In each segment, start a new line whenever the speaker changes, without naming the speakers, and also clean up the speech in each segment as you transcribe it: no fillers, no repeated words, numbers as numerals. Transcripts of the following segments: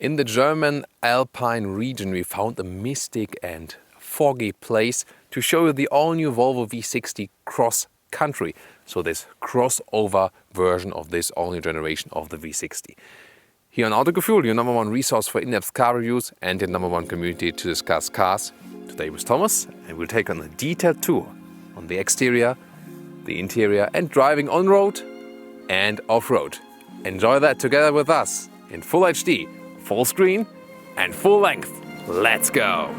In the German Alpine region we found a mystic and foggy place to show you the all-new Volvo V60 Cross Country. So this crossover version of this all-new generation of the V60. Here on Autogefuehl, your number one resource for in-depth car reviews and your number one community to discuss cars. Today with Thomas, and we'll take on a detailed tour on the exterior, the interior and driving on-road and off-road. Enjoy that together with us in full HD. Full screen and full length. Let's go!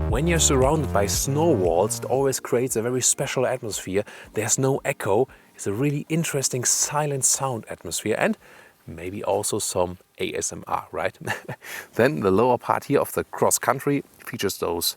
When you're surrounded by snow walls, it always creates a very special atmosphere. There's no echo. It's a really interesting silent sound atmosphere and maybe also some ASMR, right? Then the lower part here of the Cross Country features those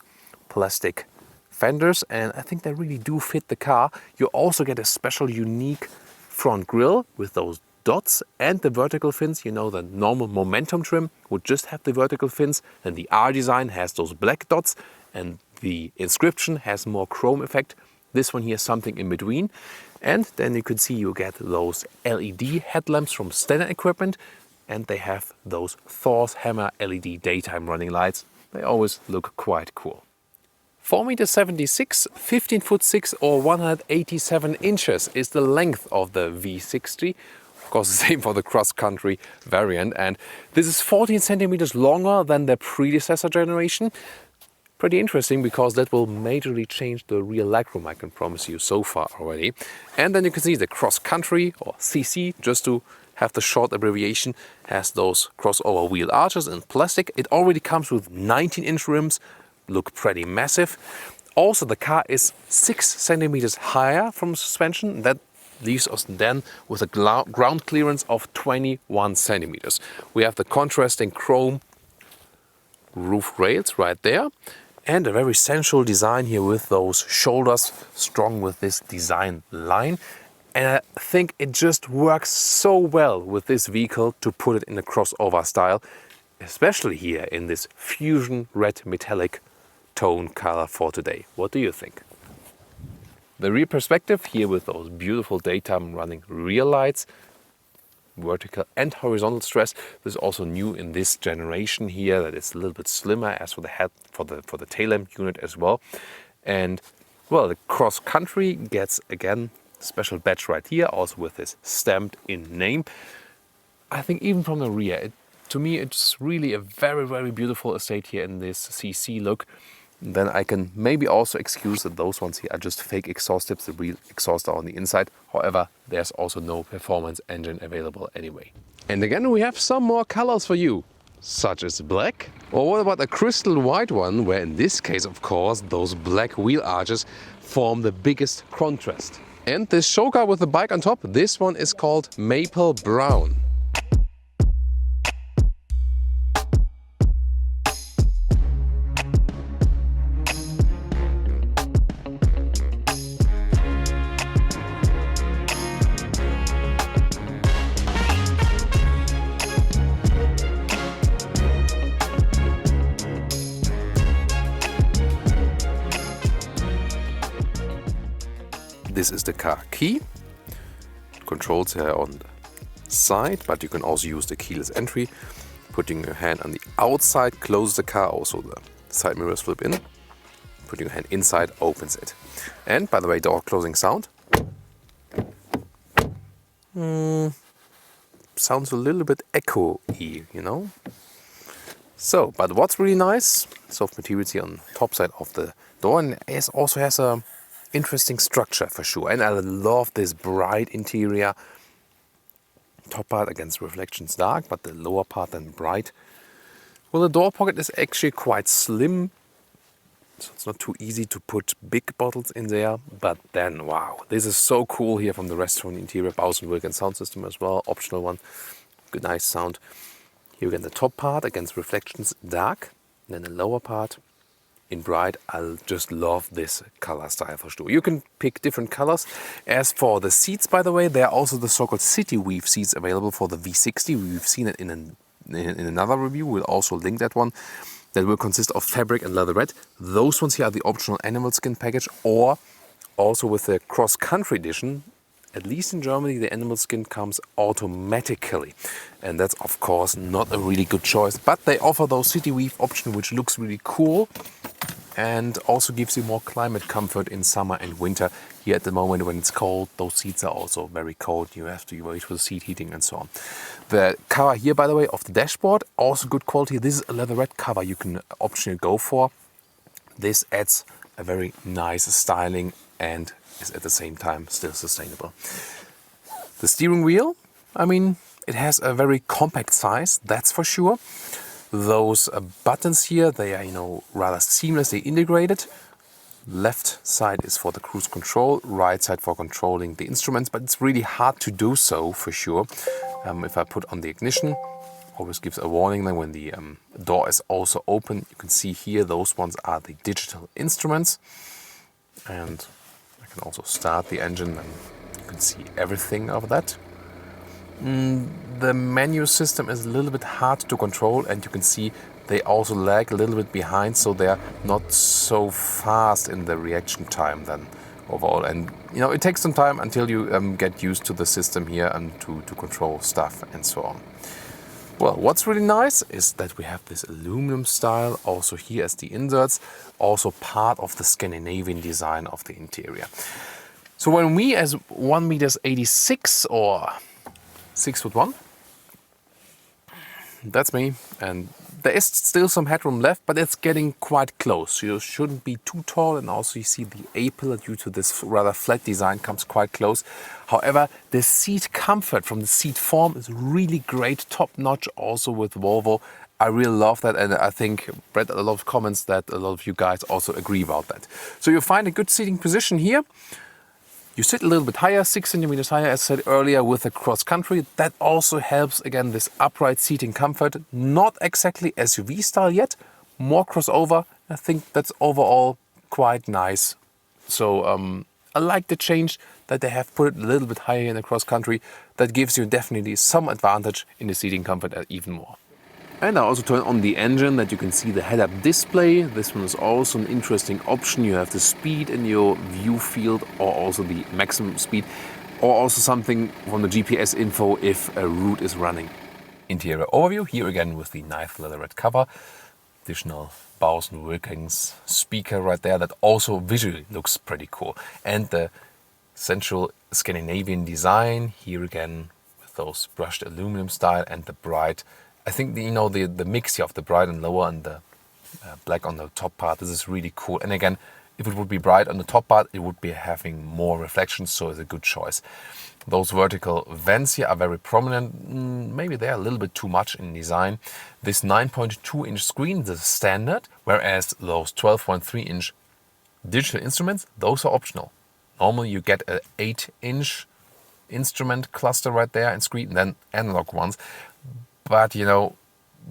plastic fenders and I think they really do fit the car. You also get a special unique front grille with those dots and the vertical fins. You know, the normal Momentum trim would just have the vertical fins, and the R design has those black dots and the inscription has more chrome effect. This one here is something in between. And then you can see you get those LED headlamps from standard equipment, and they have those Thor's Hammer LED daytime running lights. They always look quite cool. 4.76 m, 15'6" or 187 inches is the length of the V60. Of course, the same for the Cross Country variant, and this is 14 centimeters longer than the predecessor generation. Pretty interesting because that will majorly change the rear legroom, I can promise you so far already. And then you can see the Cross Country, or CC, just to have the short abbreviation, has those crossover wheel arches in plastic. It already comes with 19-inch rims, look pretty massive. Also, the car is 6 centimeters higher from suspension. That leaves us then with a ground clearance of 21 centimeters. We have the contrasting chrome roof rails right there and a very sensual design here with those shoulders strung with this design line. And I think it just works so well with this vehicle to put it in a crossover style, especially here in this fusion red metallic tone color for today. What do you think? The rear perspective here with those beautiful daytime running rear lights, vertical and horizontal stress. This is also new in this generation here, that is a little bit slimmer as for the head, for the tail lamp unit as well. And well, the Cross Country gets again special badge right here, also with this stamped in name. I think even from the rear, to me it's really a very, very beautiful estate here in this CC look. Then I can maybe also excuse that those ones here are just fake exhaust tips, the real exhaust are on the inside. However, there's also no performance engine available anyway. And again, we have some more colors for you, such as black. Or what about a crystal white one, where in this case, of course, those black wheel arches form the biggest contrast. And this show car with the bike on top, this one is called Maple Brown. This is the car key. Controls here on the side, but you can also use the keyless entry. Putting your hand on the outside closes the car, also the side mirrors flip in. Putting your hand inside opens it. And by the way, door closing sound. Sounds a little bit echo-y, you know. So, but what's really nice, soft materials here on the top side of the door, and it also has a interesting structure for sure. And I love this bright interior. Top part against reflections dark, but the lower part then bright. Well, the door pocket is actually quite slim, so it's not too easy to put big bottles in there. But then, wow, this is so cool here from the restaurant interior. Bowers & Wilkins sound system as well, optional one. Good, nice sound. Here again the top part against reflections dark, then the lower part in bright. I just love this color style for sure. You can pick different colors. As for the seats, by the way, there are also the so-called city weave seats available for the V60. We've seen it in another review. We'll also link that one. That will consist of fabric and leatherette. Those ones here are the optional animal skin package, or also with the Cross Country edition. At least in Germany, the animal skin comes automatically. And that's, of course, not a really good choice. But they offer those city weave option, which looks really cool and also gives you more climate comfort in summer and winter. Here at the moment, when it's cold, those seats are also very cold. You have to wait for the seat heating and so on. The cover here, by the way, of the dashboard, also good quality. This is a leatherette cover you can optionally go for. This adds a very nice styling and is at the same time still sustainable. The steering wheel, I mean, it has a very compact size, that's for sure. Those buttons here, they are, rather seamlessly integrated. Left side is for the cruise control, right side for controlling the instruments, but it's really hard to do so for sure. If I put on the ignition, always gives a warning then when the door is also open. You can see here, those ones are the digital instruments. And I can also start the engine and you can see everything of that. The menu system is a little bit hard to control, and you can see they also lag a little bit behind, so they're not so fast in the reaction time then overall. And it takes some time until you get used to the system here and to control stuff and so on. Well, what's really nice is that we have this aluminum style also here as the inserts, also part of the Scandinavian design of the interior. So when we as 1.86 m or 6'1", that's me, and there is still some headroom left, but it's getting quite close. You shouldn't be too tall, and also you see the A-pillar due to this rather flat design comes quite close. However, the seat comfort from the seat form is really great, top notch also with Volvo. I really love that, and I think read a lot of comments that a lot of you guys also agree about that. So you find a good seating position here. You sit a little bit higher, 6 centimeters higher, as I said earlier, with the Cross Country. That also helps, again, this upright seating comfort. Not exactly SUV style yet, more crossover. I think that's overall quite nice. So I like the change that they have put it a little bit higher in the Cross Country. That gives you definitely some advantage in the seating comfort even more. And I also turn on the engine that you can see the head-up display. This one is also an interesting option. You have the speed in your view field, or also the maximum speed, or also something from the GPS info if a route is running. Interior overview, here again with the nice leatherette cover. Additional Bose & Wilkins speaker right there that also visually looks pretty cool. And the central Scandinavian design, here again with those brushed aluminum style and the bright, I think the mix here of the bright and lower and the black on the top part, this is really cool. And again, if it would be bright on the top part, it would be having more reflections, so it's a good choice. Those vertical vents here are very prominent. Maybe they're a little bit too much in design. This 9.2-inch screen is standard, whereas those 12.3-inch digital instruments, those are optional. Normally you get an 8-inch instrument cluster right there and screen, and then analog ones. But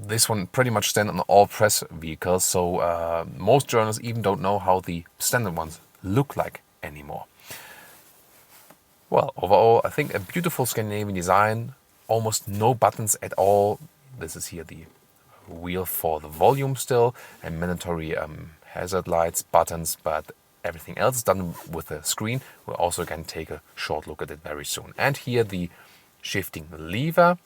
this one pretty much standard on all press vehicles, so most journalists even don't know how the standard ones look like anymore. Well, overall, I think a beautiful Scandinavian design, almost no buttons at all. This is here the wheel for the volume still, and mandatory hazard lights, buttons, but everything else is done with the screen. We'll also again take a short look at it very soon. And here the shifting lever.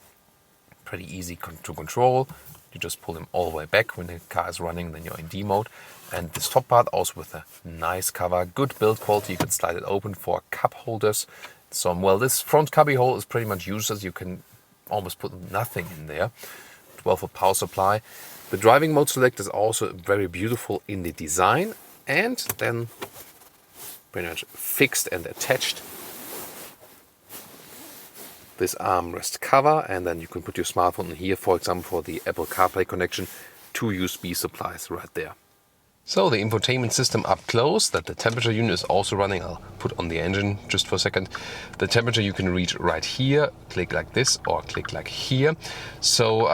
Pretty easy to control. You just pull them all the way back when the car is running, then you're in D mode. And this top part also with a nice cover, good build quality. You can slide it open for cup holders. So well, this front cubby hole is pretty much useless. You can almost put nothing in there. 12-volt power supply. The driving mode select is also very beautiful in the design, and then pretty much fixed and attached this armrest cover, and then you can put your smartphone in here, for example, for the Apple CarPlay connection, 2 USB supplies right there. So the infotainment system up close, that the temperature unit is also running. I'll put on the engine just for a second. The temperature you can reach right here, click like this or click like here. So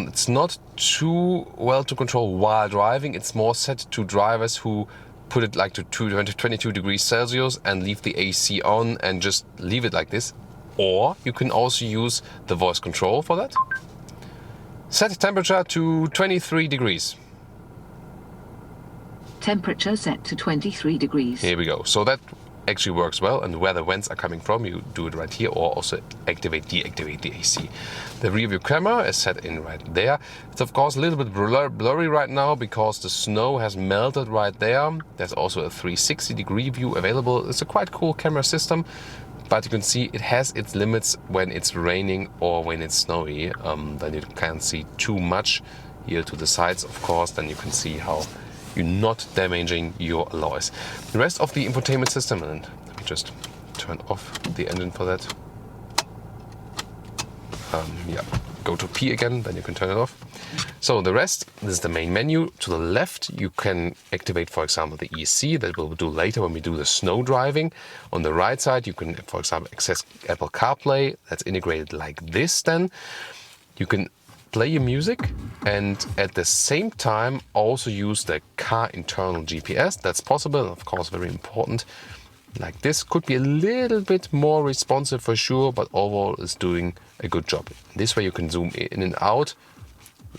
it's not too well to control while driving. It's more set to drivers who put it like to 22 degrees Celsius and leave the AC on and just leave it like this. Or you can also use the voice control for that. Set temperature to 23 degrees.
Temperature set to 23 degrees.
Here we go. So that actually works well, and where the vents are coming from, you do it right here, or also deactivate the AC. The rear view camera is set in right there. It's of course a little bit blurry right now because the snow has melted right there. There's also a 360-degree view available. It's a quite cool camera system, but you can see it has its limits when it's raining or when it's snowy. Then you can't see too much here to the sides, of course. Then you can see how you're not damaging your alloys. The rest of the infotainment system, and let me just turn off the engine for that. Yeah, go to P again, then you can turn it off. So the rest, this is the main menu. To the left, you can activate, for example, the EC. That we'll do later when we do the snow driving. On the right side, you can, for example, access Apple CarPlay. That's integrated like this then. You can play your music and at the same time also use the car internal GPS. That's possible, of course, very important. Like this could be a little bit more responsive for sure, but overall is doing a good job. This way you can zoom in and out.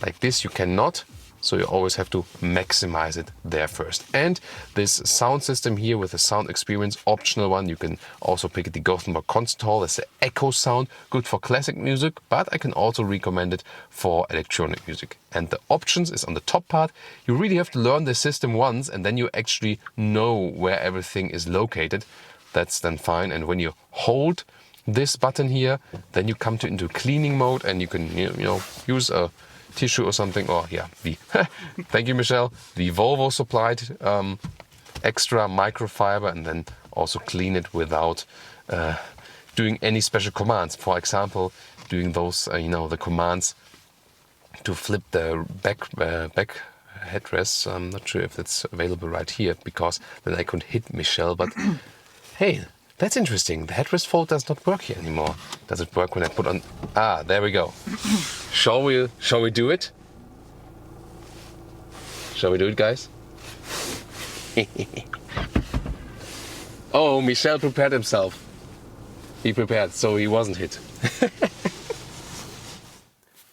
Like this you cannot, so you always have to maximize it there first. And this sound system here with the sound experience, optional one, you can also pick the Gothenburg Concert Hall. That's the echo sound, good for classic music, but I can also recommend it for electronic music. And the options is on the top part. You really have to learn the system once and then you actually know where everything is located. That's then fine. And when you hold this button here, then you come into cleaning mode and you can use a tissue or something, or yeah, thank you, Michelle, the Volvo supplied extra microfiber, and then also clean it without doing any special commands. For example, doing those the commands to flip the back headrests. I'm not sure if that's available right here because then I could hit Michelle, but hey, that's interesting. The headrest fold does not work here anymore. Does it work when I put on? Ah, there we go. Shall we do it? Shall we do it, guys? Oh, Michel prepared himself. He prepared, so he wasn't hit.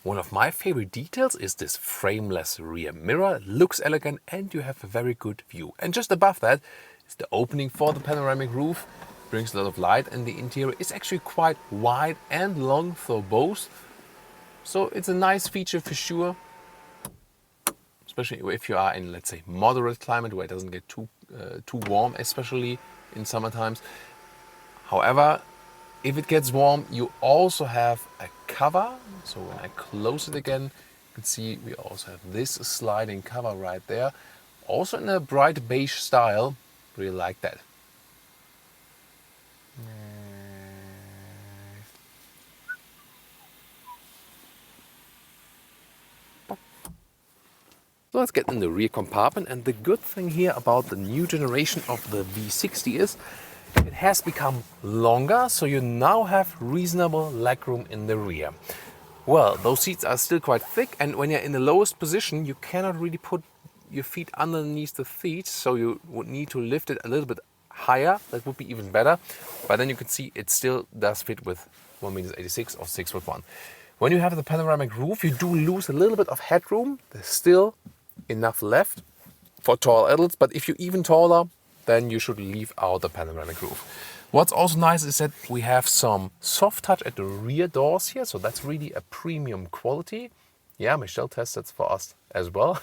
One of my favorite details is this frameless rear mirror. It looks elegant and you have a very good view. And just above that is the opening for the panoramic roof. Brings a lot of light, and the interior is actually quite wide and long for both. So it's a nice feature for sure, especially if you are in, let's say, moderate climate where it doesn't get too warm, especially in summer times. However, if it gets warm, you also have a cover. So when I close it again, you can see we also have this sliding cover right there. Also in a bright beige style. Really like that. So let's get in the rear compartment, and the good thing here about the new generation of the V60 is it has become longer, so you now have reasonable legroom in the rear. Well, those seats are still quite thick, and when you're in the lowest position you cannot really put your feet underneath the seat, so you would need to lift it a little bit higher. That would be even better, but then you can see it still does fit with 1.86 m or 6'1". When you have the panoramic roof, you do lose a little bit of headroom. There's still enough left for tall adults, but if you're even taller, then you should leave out the panoramic roof. What's also nice is that we have some soft touch at the rear doors here, so that's really a premium quality. Yeah, Michelle tested for us as well.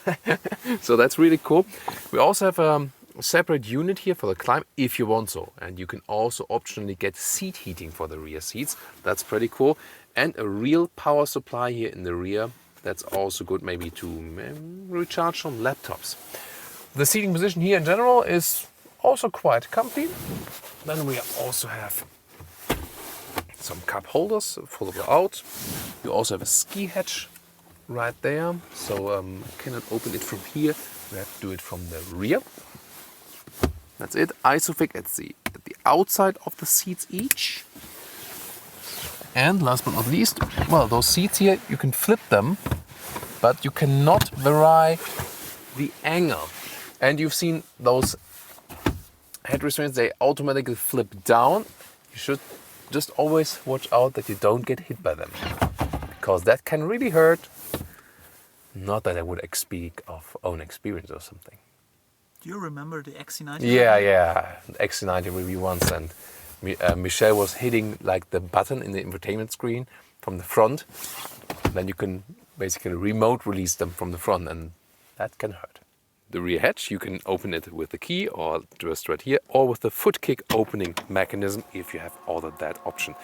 So that's really cool. We also have a separate unit here for the climb if you want so, and you can also optionally get seat heating for the rear seats. That's pretty cool. And a real power supply here in the rear. That's also good maybe to recharge some laptops. The seating position here in general is also quite comfy. Then we also have some cup holders further out. You also have a ski hatch right there, so I cannot open it from here. We have do it from the rear. That's it. Isofix at the outside of the seats each. And last but not least, well, those seats here, you can flip them, but you cannot vary the angle. And you've seen those head restraints, they automatically flip down. You should just always watch out that you don't get hit by them, because that can really hurt. Not that I would speak of own experience or something.
Do you remember the XC90?
Yeah. XC90 review once, and Michelle was hitting like the button in the infotainment screen from the front. Then you can basically remote release them from the front, and that can hurt. The rear hatch, you can open it with the key or just right here, or with the foot kick opening mechanism if you have ordered that option.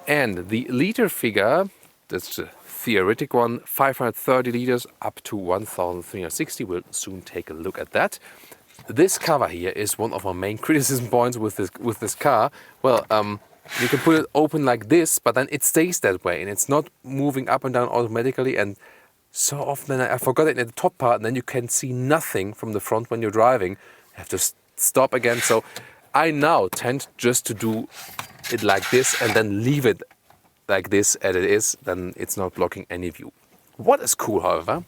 And the liter figure, that's the theoretic one, 530 liters up to 1360. We'll soon take a look at that. This cover here is one of our main criticism points with this car. Well, you can put it open like this, but then it stays that way and it's not moving up and down automatically. And so often I forgot it in the top part, and then you can see nothing from the front when you're driving. You have to stop again. So I now tend just to do it like this and then leave it like this as it is, then it's not blocking any view. What is cool, however,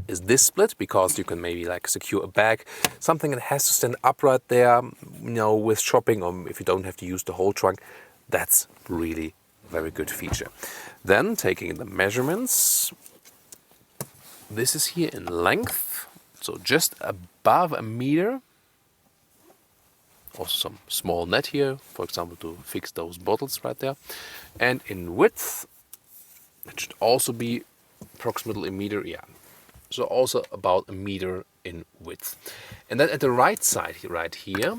is this split, because you can maybe like secure a bag, something that has to stand upright there, with shopping, or if you don't have to use the whole trunk. That's really very good feature. Then taking the measurements, this is here in length, so just above a meter. Also some small net here, for example, to fix those bottles right there. And in width, it should also be approximately a meter, yeah. So also about a meter in width. And then at the right side, right here,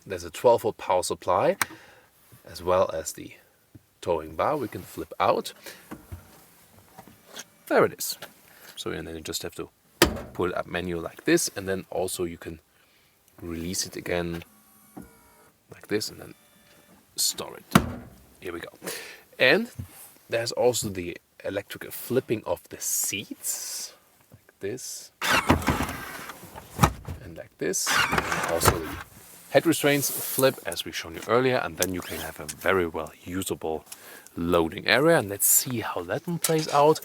there's a 12-volt power supply, as well as the towing bar we can flip out. There it is. So and then you just have to pull it up manual like this, and then also you can release it again like this and then store it. Here we go. And there's also the electrical flipping of the seats, like this and like this. And also the head restraints flip, as we've shown you earlier, and then you can have a very well usable loading area. And let's see how that one plays out.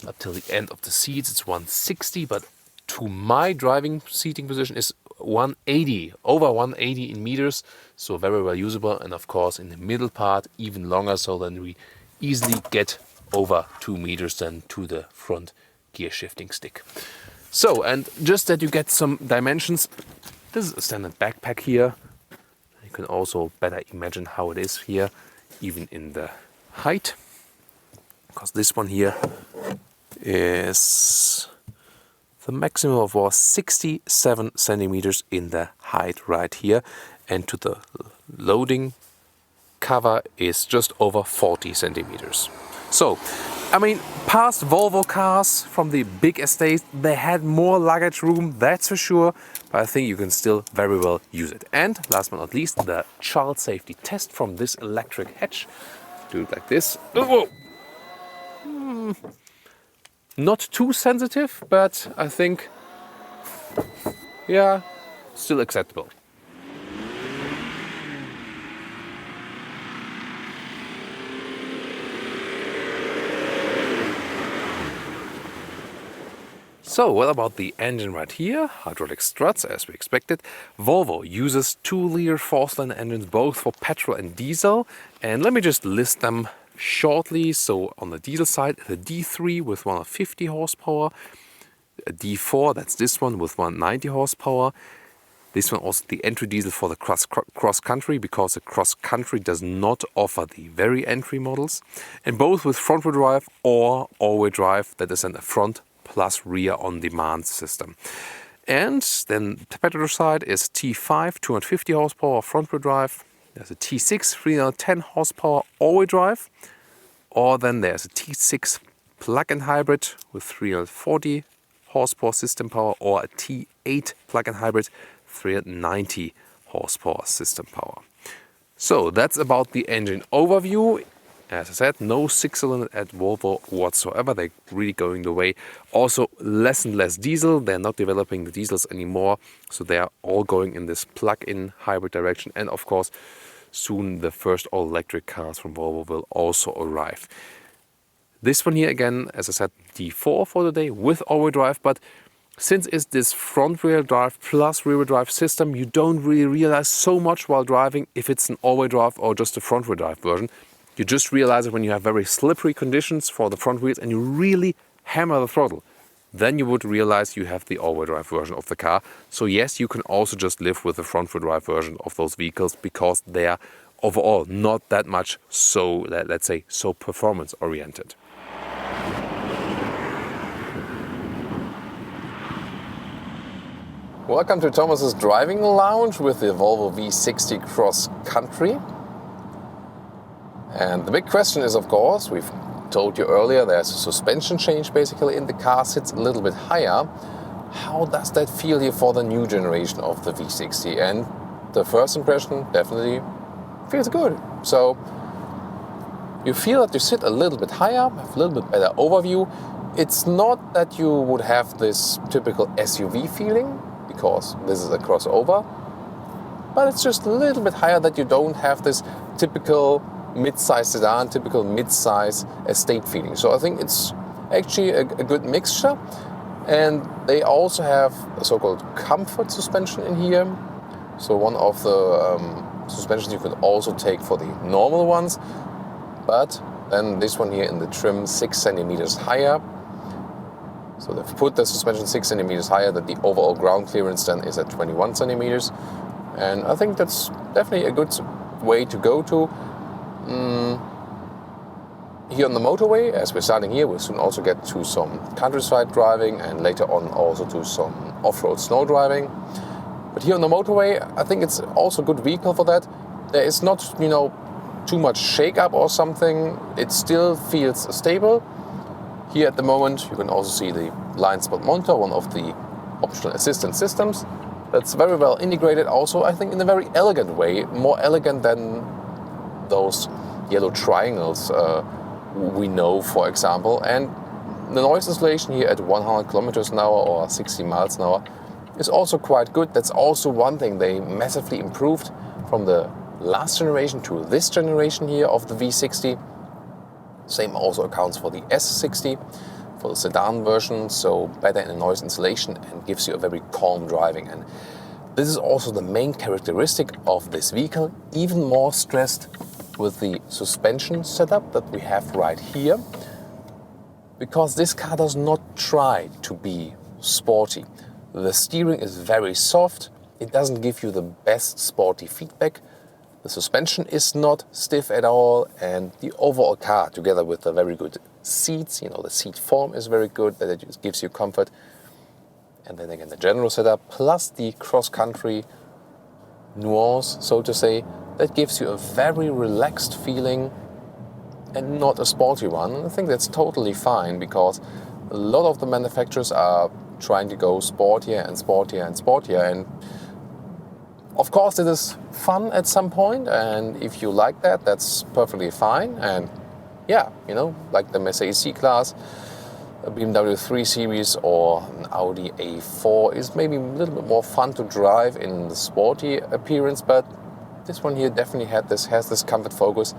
Up till the end of the seats it's 160, but to my driving seating position is 180, over 180 in meters, so very well usable. And of course in the middle part even longer, so then we easily get over 2 meters then to the front gear shifting stick. So, and just that you get some dimensions, this is a standard backpack here. You can also better imagine how it is here, even in the height, because this one here is the maximum of 67 centimeters in the height right here, and to the loading cover is just over 40 centimeters. So, I mean, past Volvo cars from the big estate, they had more luggage room, that's for sure, but I think you can still very well use it. And last but not least, the child safety test from this electric hatch. Do it like this. Oh, not too sensitive, but I think, yeah, still acceptable. So, what about the engine right here? Hydraulic struts, as we expected. Volvo uses 2-liter 4-cylinder engines, both for petrol and diesel. And let me just list them shortly. So on the diesel side, the D3 with 150 horsepower, a D4, that's this one, with 190 horsepower. This one also the entry diesel for the Cross Country, because the Cross Country does not offer the very entry models. And both with front-wheel drive or all-wheel drive, that is a front plus rear on-demand system. And then the petrol side is T5, 250 horsepower front-wheel drive. There's a T6, 310 horsepower all-wheel drive. Or then there's a T6 plug-in hybrid with 340 horsepower system power, or a T8 plug-in hybrid, 390 horsepower system power. So that's about the engine overview. As I said, no 6-cylinder at Volvo whatsoever. They're really going the way. Also, less and less diesel. They're not developing the diesels anymore. So they are all going in this plug-in hybrid direction. And of course, soon the first all-electric cars from Volvo will also arrive. This one here again, as I said, D4 for the day with all-wheel drive. But since it's this front-wheel drive plus rear-wheel drive system, you don't really realize so much while driving if it's an all-wheel drive or just a front-wheel drive version. You just realize it when you have very slippery conditions for the front wheels and you really hammer the throttle. Then you would realize you have the all-wheel drive version of the car. So yes, you can also just live with the front-wheel drive version of those vehicles because they are overall not that much so, let's say, so performance-oriented. Welcome to Thomas's driving lounge with the Volvo V60 Cross Country. And the big question is, of course, we've told you earlier, there's a suspension change basically in the car, sits a little bit higher. How does that feel here for the new generation of the V60? And the first impression definitely feels good. So you feel that you sit a little bit higher, have a little bit better overview. It's not that you would have this typical SUV feeling, because this is a crossover, but it's just a little bit higher that you don't have this typical mid-size sedan, typical mid-size estate feeling. So I think it's actually a good mixture. And they also have a so-called comfort suspension in here. So one of the suspensions you could also take for the normal ones, but then this one here in the trim 6 centimeters higher. So they've put the suspension 6 centimeters higher, that the overall ground clearance then is at 21 centimeters. And I think that's definitely a good way to go to. Here on the motorway, as we're starting here, we'll soon also get to some countryside driving and later on also to some off-road snow driving. But here on the motorway, I think it's also a good vehicle for that. There is not, too much shake-up or something. It still feels stable. Here at the moment, you can also see the blind spot monitor, one of the optional assistance systems. That's very well integrated also, I think, in a very elegant way, more elegant than those yellow triangles we know, for example. And the noise insulation here at 100 kilometers an hour or 60 miles an hour is also quite good. That's also one thing they massively improved from the last generation to this generation here of the V60. Same also accounts for the S60, for the sedan version, so better in the noise insulation and gives you a very calm driving. And this is also the main characteristic of this vehicle, even more stressed with the suspension setup that we have right here, because this car does not try to be sporty. The steering is very soft, it doesn't give you the best sporty feedback. The suspension is not stiff at all, and the overall car, together with the very good seats, the seat form is very good, that it just gives you comfort. And then again, the general setup, plus the cross-country nuance, so to say, that gives you a very relaxed feeling and not a sporty one. And I think that's totally fine, because a lot of the manufacturers are trying to go sportier and sportier and sportier. And of course, it is fun at some point, and if you like that, that's perfectly fine. And yeah, like the Mercedes C-Class, a BMW 3 Series or an Audi A4 is maybe a little bit more fun to drive in the sporty appearance, but this one here definitely has this comfort focus,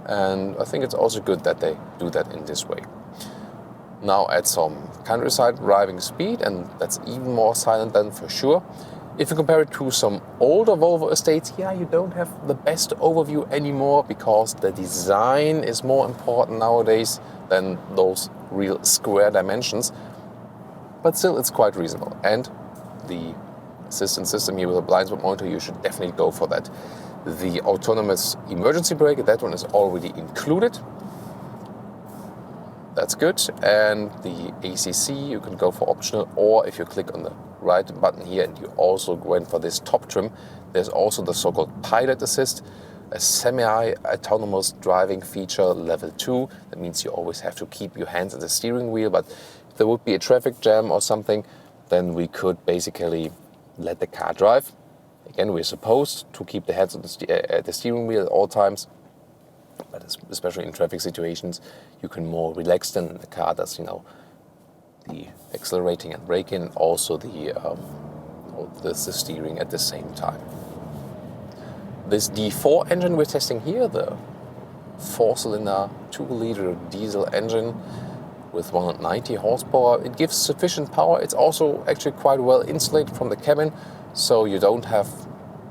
and I think it's also good that they do that in this way. Now at some countryside driving speed, and that's even more silent than for sure. If you compare it to some older Volvo estates, you don't have the best overview anymore, because the design is more important nowadays than those real square dimensions. But still, it's quite reasonable. And the assistance system here with a blind spot monitor, you should definitely go for that. The autonomous emergency brake, that one is already included. That's good. And the ACC, you can go for optional, or if you click on the right button here and you also went for this top trim, there's also the so-called pilot assist, a semi-autonomous driving feature level 2. That means you always have to keep your hands at the steering wheel, but if there would be a traffic jam or something, then we could basically let the car drive. Again, we're supposed to keep the hands at the steering wheel at all times. but especially in traffic situations, you can more relax than the car does, the accelerating and braking, and also the steering at the same time. This D4 engine we're testing here, the 4-cylinder 2-liter diesel engine with 190 horsepower, it gives sufficient power. It's also actually quite well insulated from the cabin, so you don't have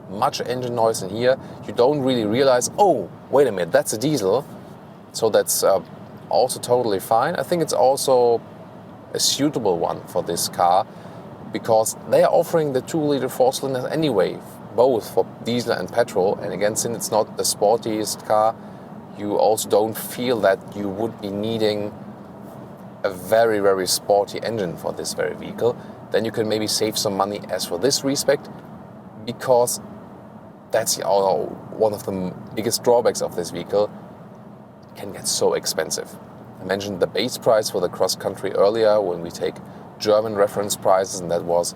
much engine noise in here. You don't really realize, oh, wait a minute, that's a diesel. So that's also totally fine. I think it's also a suitable one for this car because they are offering the 2-liter 4-cylinders anyway, both for diesel and petrol. And again, since it's not the sportiest car, you also don't feel that you would be needing a very, very sporty engine for this very vehicle. Then you can maybe save some money as for this respect, because that's one of the biggest drawbacks of this vehicle. It can get so expensive. I mentioned the base price for the Cross Country earlier when we take German reference prices, and that was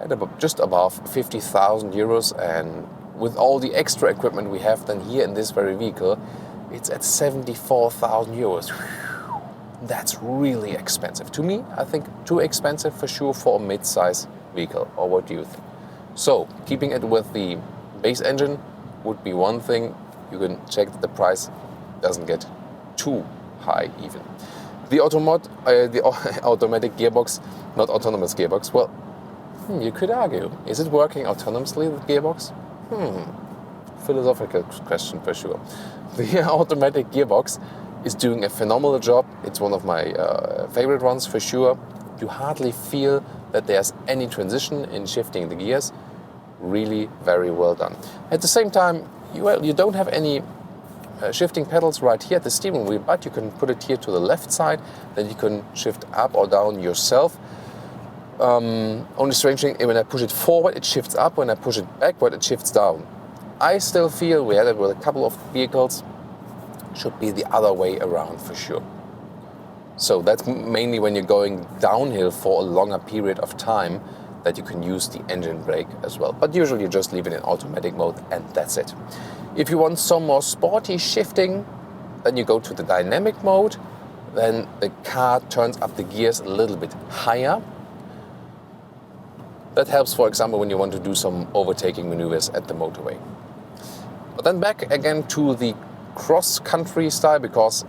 at just above 50,000 euros. And with all the extra equipment we have then here in this very vehicle, it's at 74,000 euros. That's really expensive. To me, I think too expensive for sure for a mid-size vehicle. Or what do you think? So, keeping it with the base engine would be one thing. You can check that the price doesn't get too high even. The automatic gearbox, not autonomous gearbox. Well, you could argue, is it working autonomously, the gearbox? Philosophical question for sure. The automatic gearbox is doing a phenomenal job. It's one of my favorite ones for sure. You hardly feel that there's any transition in shifting the gears. Really very well done. At the same time, you don't have any shifting pedals right here at the steering wheel, but you can put it here to the left side, then you can shift up or down yourself. Only strange thing, when I push it forward, it shifts up. When I push it backward, it shifts down. I still feel, we had it with a couple of vehicles, should be the other way around for sure. So that's mainly when you're going downhill for a longer period of time that you can use the engine brake as well. But usually you just leave it in automatic mode and that's it. If you want some more sporty shifting, then you go to the dynamic mode. Then the car turns up the gears a little bit higher. That helps, for example, when you want to do some overtaking maneuvers at the motorway. But then back again to the cross-country style, because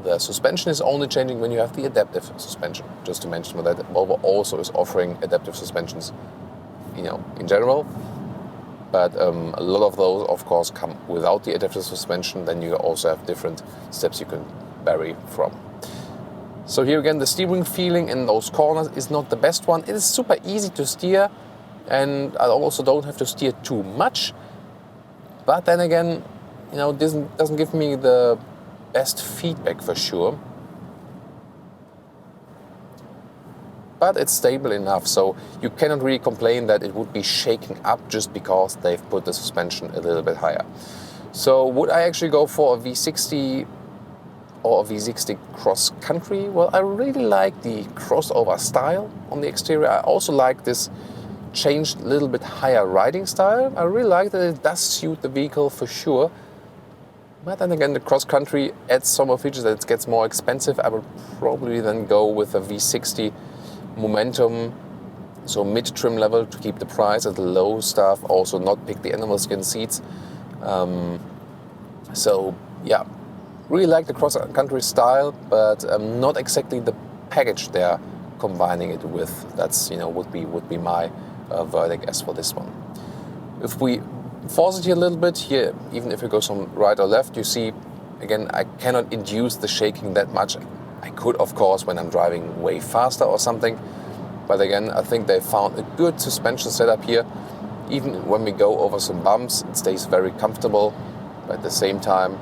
the suspension is only changing when you have the adaptive suspension. Just to mention that Volvo also is offering adaptive suspensions, in general. But a lot of those, of course, come without the adaptive suspension. Then you also have different steps you can vary from. So here again, the steering feeling in those corners is not the best one. It is super easy to steer, and I also don't have to steer too much. But then again, this doesn't give me the best feedback for sure. But it's stable enough, so you cannot really complain that it would be shaking up just because they've put the suspension a little bit higher. So would I actually go for a V60 or a V60 Cross Country? Well, I really like the crossover style on the exterior. I also like this changed little bit higher riding style. I really like that it does suit the vehicle for sure. But then again, the Cross Country adds some more features that it gets more expensive. I would probably then go with a V60 Momentum, so mid-trim level, to keep the price at the low stuff. Also not pick the animal skin seats. So yeah, really like the Cross Country style, but not exactly the package they're combining it with. That's would be my verdict as for this one. If we force it here a little bit here, even if you go some right or left, you see again I cannot induce the shaking that much. I could, of course, when I'm driving way faster or something, but again I think they found a good suspension setup here. Even when we go over some bumps, it stays very comfortable, but at the same time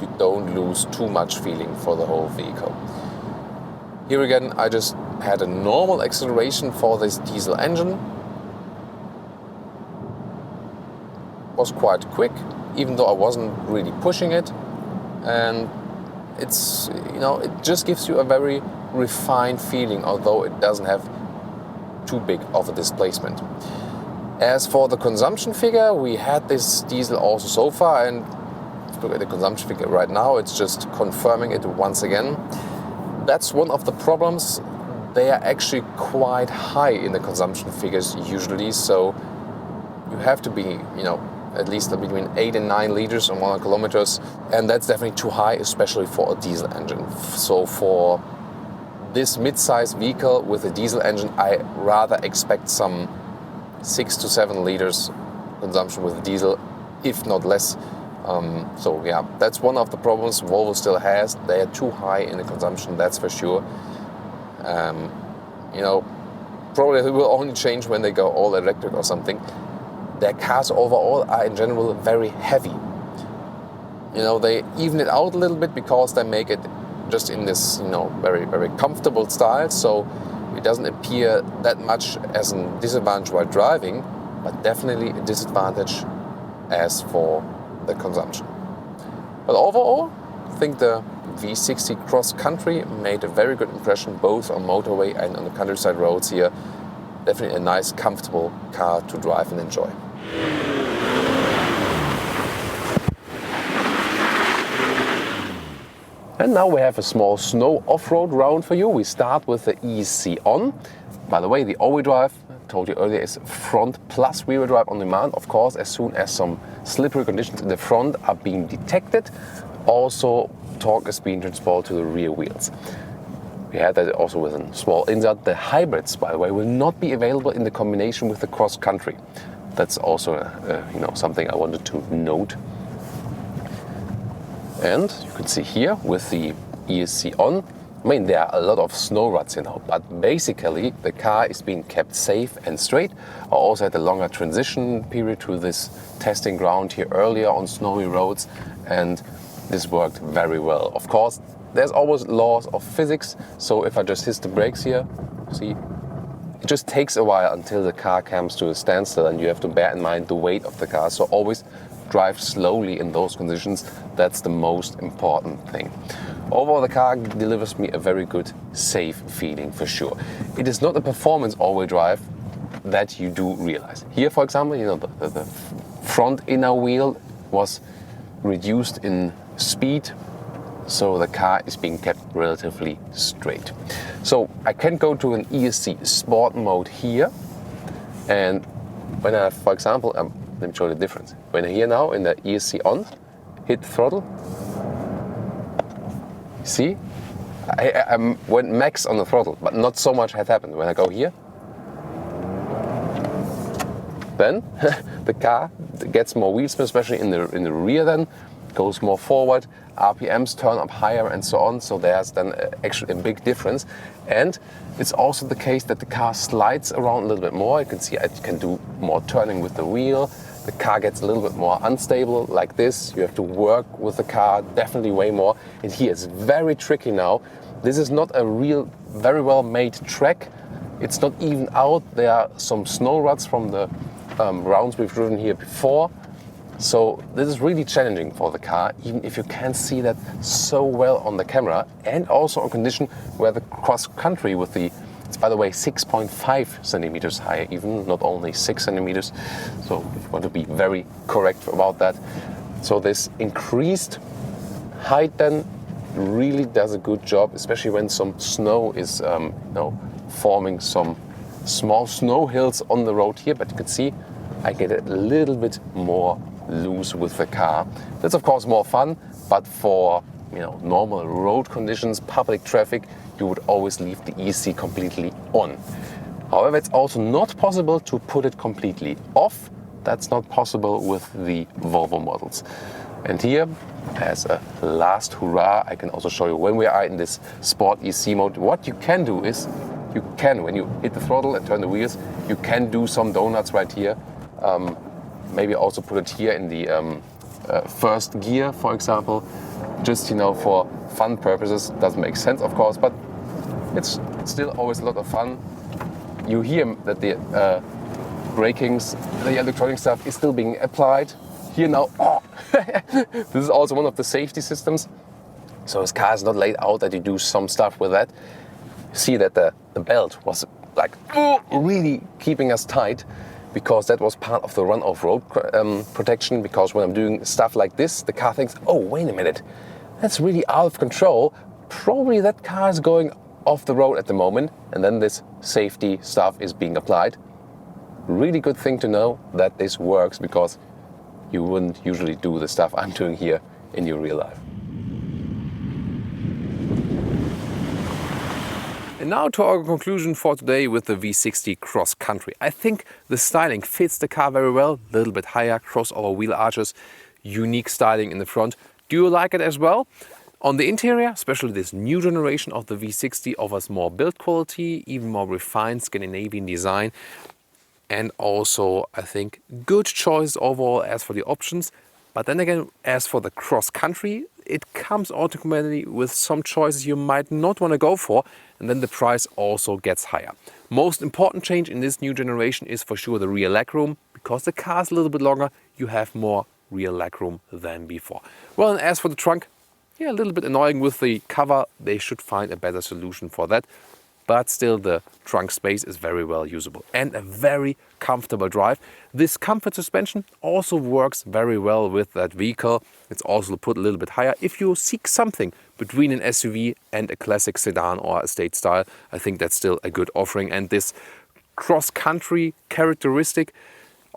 you don't lose too much feeling for the whole vehicle. Here again I just had a normal acceleration for this diesel engine. Was quite quick, even though I wasn't really pushing it, and it's it just gives you a very refined feeling, although it doesn't have too big of a displacement. As for the consumption figure, we had this diesel also so far, and look at the consumption figure right now. It's just confirming it once again. That's one of the problems. They are actually quite high in the consumption figures usually, so you have to be, at least between 8 and 9 liters on 100 kilometers, and that's definitely too high, especially for a diesel engine. So for this mid-size vehicle with a diesel engine, I rather expect some 6 to 7 liters consumption with diesel, if not less. So yeah, that's one of the problems Volvo still has. They are too high in the consumption, that's for sure. Probably it will only change when they go all electric or something. Their cars overall are in general very heavy. They even it out a little bit because they make it just in this, very, very comfortable style. So it doesn't appear that much as a disadvantage while driving, but definitely a disadvantage as for the consumption. But overall, I think the V60 Cross Country made a very good impression both on motorway and on the countryside roads here. Definitely a nice, comfortable car to drive and enjoy. And now we have a small snow off-road round for you. We start with the EC On. By the way, the all-wheel drive, I told you earlier, is front plus wheel drive on demand. Of course, as soon as some slippery conditions in the front are being detected, also torque is being transported to the rear wheels. We had that also with a small insert. The hybrids, by the way, will not be available in the combination with the Cross Country. That's also something I wanted to note. And you can see here with the ESC On, there are a lot of snow ruts, but basically the car is being kept safe and straight. I also had a longer transition period to this testing ground here earlier on snowy roads, and this worked very well. Of course, there's always laws of physics, so if I just hit the brakes here, see, it just takes a while until the car comes to a standstill, and you have to bear in mind the weight of the car. So always drive slowly in those conditions. That's the most important thing. Overall, the car delivers me a very good, safe feeling for sure. It is not a performance all-wheel drive that you do realize. Here, for example, the front inner wheel was reduced in speed, so the car is being kept relatively straight. So I can go to an ESC Sport mode here, and when I, for example, let me show the difference. When I here now in the ESC On, hit the throttle, see, I went max on the throttle, but not so much had happened. When I go here, then the car gets more wheel spin, especially in the rear, then goes more forward, RPMs turn up higher and so on, so there's then actually a big difference. And it's also the case that the car slides around a little bit more. You can see I can do more turning with the wheel. The car gets a little bit more unstable like this. You have to work with the car definitely way more. And here it's very tricky now. This is not a real, very well made track. It's not even out. There are some snow ruts from the rounds we've driven here before. So this is really challenging for the car, even if you can't see that so well on the camera, and also on condition where the Cross Country with the, it's by the way 6.5 centimeters higher, even not only 6 centimeters. So if you want to be very correct about that. So this increased height then really does a good job, especially when some snow is forming some small snow hills on the road here. But you can see I get a little bit more loose with the car. That's of course more fun, but for normal road conditions, public traffic, you would always leave the EC completely on. However, it's also not possible to put it completely off. That's not possible with the Volvo models. And here, as a last hurrah, I can also show you when we are in this Sport EC mode, what you can do is, when you hit the throttle and turn the wheels, you can do some donuts right here. Maybe also put it here in the first gear, for example, just for fun purposes. Doesn't make sense, of course, but it's still always a lot of fun. You hear that the brakings, the electronic stuff is still being applied. Here now, this is also one of the safety systems. So this car is not laid out that you do some stuff with that. You see that the belt was like really keeping us tight.
because that was part of the run-off road protection, because when I'm doing stuff like this, the car thinks, oh, wait a minute, that's really out of control. Probably that car is going off the road at the moment, and then this safety stuff is being applied. Really good thing to know that this works, because you wouldn't usually do the stuff I'm doing here in your real life.
And now to our conclusion for today with the V60 Cross Country. I think the styling fits the car very well. A little bit higher crossover wheel arches, unique styling in the front. Do you like it as well? On the interior, especially this new generation of the V60 offers more build quality, even more refined Scandinavian design. And also, I think, good choice overall as for the options. But then again, as for the Cross Country, it comes automatically with some choices you might not want to go for, and then the price also gets higher. Most important change in this new generation is for sure the rear legroom. Because the car is a little bit longer, you have more rear legroom than before. Well, and as for the trunk, yeah, a little bit annoying with the cover. They should find a better solution for that. But still, the trunk space is very well usable and a very comfortable drive. This comfort suspension also works very well with that vehicle. It's also put a little bit higher. If you seek something between an SUV and a classic sedan or estate style, I think that's still a good offering. And this cross-country characteristic,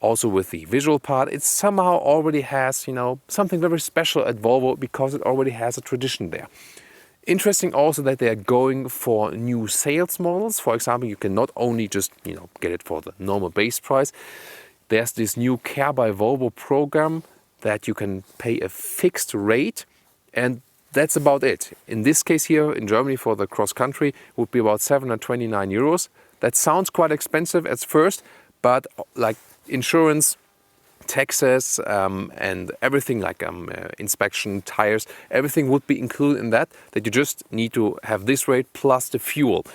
also with the visual part, it somehow already has, something very special at Volvo, because it already has a tradition there. Interesting also that they are going for new sales models. For example, you can not only just get it for the normal base price. There's this new Care by Volvo program that you can pay a fixed rate, and that's about it. In this case here in Germany for the cross country would be about 729 euros. That sounds quite expensive at first, but like insurance, taxes and everything like inspection, tires, everything would be included in that you just need to have this rate plus the fuel.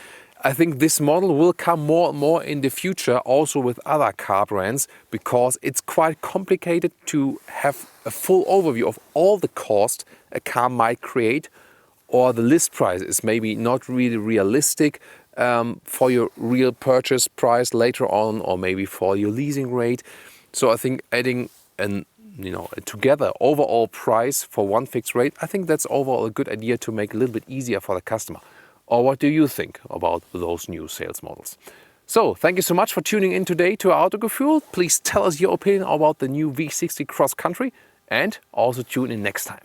I think this model will come more and more in the future also with other car brands, because it's quite complicated to have a full overview of all the cost a car might create, or the list price is maybe not really realistic for your real purchase price later on, or maybe for your leasing rate. So I think adding a together overall price for one fixed rate, I think that's overall a good idea to make it a little bit easier for the customer. Or what do you think about those new sales models? So thank you so much for tuning in today to Autogefuehl. Please tell us your opinion about the new V60 Cross Country, and also tune in next time.